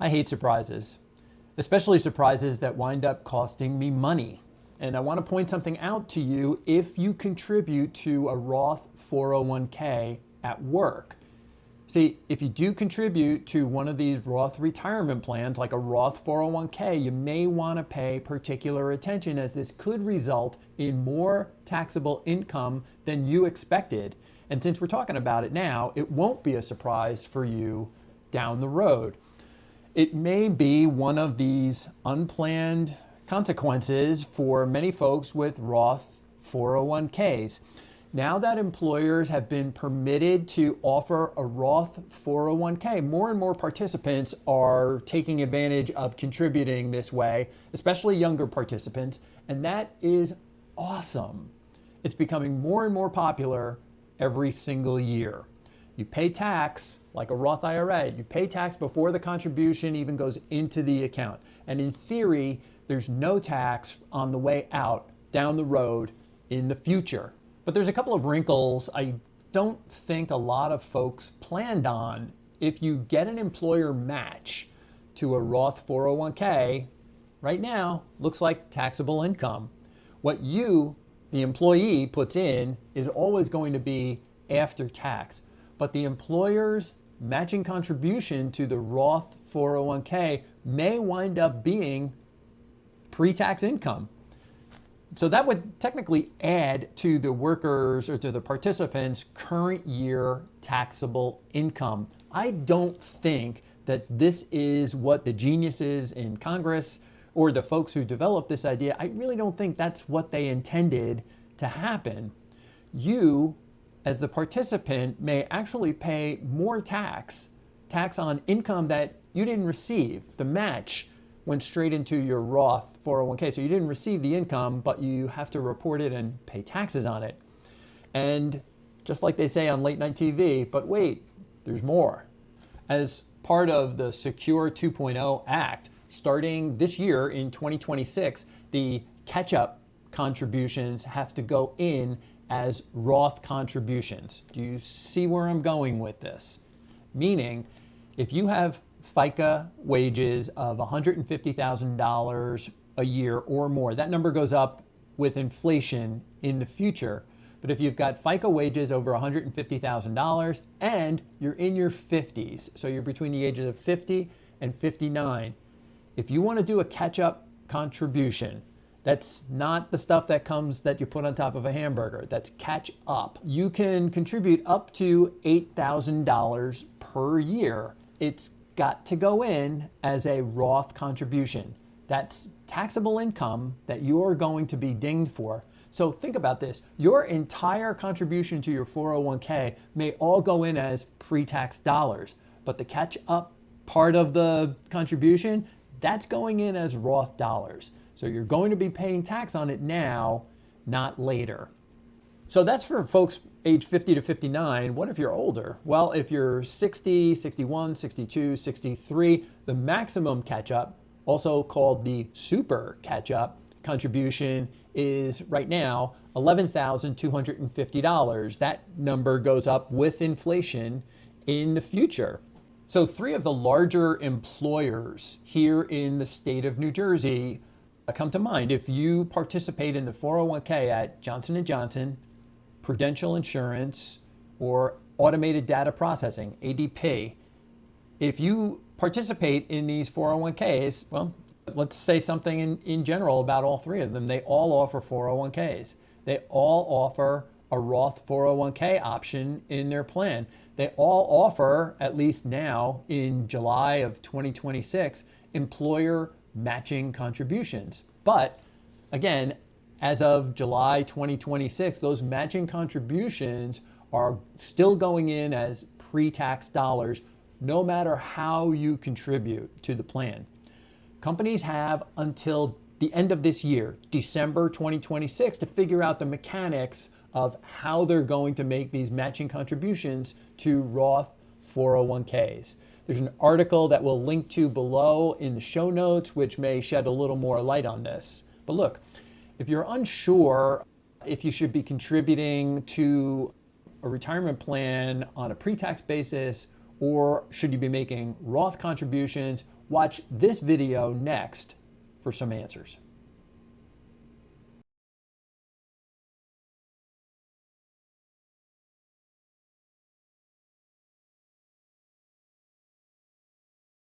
I hate surprises, especially surprises that wind up costing me money. And I want to point something out to you if you contribute to a Roth 401k at work. See, if you do contribute to one of these Roth retirement plans, like a Roth 401k, you may want to pay particular attention, as this could result in more taxable income than you expected. And since we're talking about it now, it won't be a surprise for you down the road. It may be one of these unplanned consequences for many folks with Roth 401ks. Now that employers have been permitted to offer a Roth 401k, more and more participants are taking advantage of contributing this way, especially younger participants, and that is awesome. It's becoming more and more popular every single year. You pay tax, like a Roth IRA, you pay tax before the contribution even goes into the account. And in theory, there's no tax on the way out down the road in the future. But there's a couple of wrinkles I don't think a lot of folks planned on. If you get an employer match to a Roth 401k, right now looks like taxable income. What you, the employee, puts in is always going to be after tax. But the employer's matching contribution to the Roth 401k may wind up being pre-tax income. So that would technically add to the workers or to the participants' current year taxable income. I don't think that this is what the geniuses in Congress or the folks who developed this idea, I really don't think that's what they intended to happen. You, as the participant, may actually pay more tax on income that you didn't receive. The match went straight into your Roth 401k. So you didn't receive the income, but you have to report it and pay taxes on it. And just like they say on late night TV, but wait, there's more. As part of the Secure 2.0 Act, starting this year in 2026, the catch-up contributions have to go in as Roth contributions. Do you see where I'm going with this? Meaning, if you have FICA wages of $150,000 a year or more, that number goes up with inflation in the future. But if you've got FICA wages over $150,000 and you're in your 50s, so you're between the ages of 50 and 59, if you want to do a catch-up contribution, that's not the stuff that you put on top of a hamburger. That's catch up. You can contribute up to $8,000 per year. It's got to go in as a Roth contribution. That's taxable income that you're going to be dinged for. So think about this. Your entire contribution to your 401k may all go in as pre-tax dollars, but the catch up part of the contribution, that's going in as Roth dollars. So you're going to be paying tax on it now, not later. So that's for folks age 50 to 59. What if you're older? Well, if you're 60, 61, 62, 63, the maximum catch-up, also called the super catch-up contribution, is right now $11,250. That number goes up with inflation in the future. So 3 of the larger employers here in the state of New Jersey come to mind. If you participate in the 401k at Johnson & Johnson, Prudential Insurance, or Automated Data Processing, ADP, if you participate in these 401ks, well, let's say something in general about all 3 of them. They all offer 401ks. They all offer a Roth 401k option in their plan. They all offer, at least now in July of 2026, employer matching contributions. But again, as of July 2026, those matching contributions are still going in as pre-tax dollars, no matter how you contribute to the plan. Companies have until the end of this year, December 2026, to figure out the mechanics of how they're going to make these matching contributions to Roth 401ks. There's an article that we'll link to below in the show notes, which may shed a little more light on this. But look, if you're unsure if you should be contributing to a retirement plan on a pre-tax basis or should you be making Roth contributions? Watch this video next for some answers.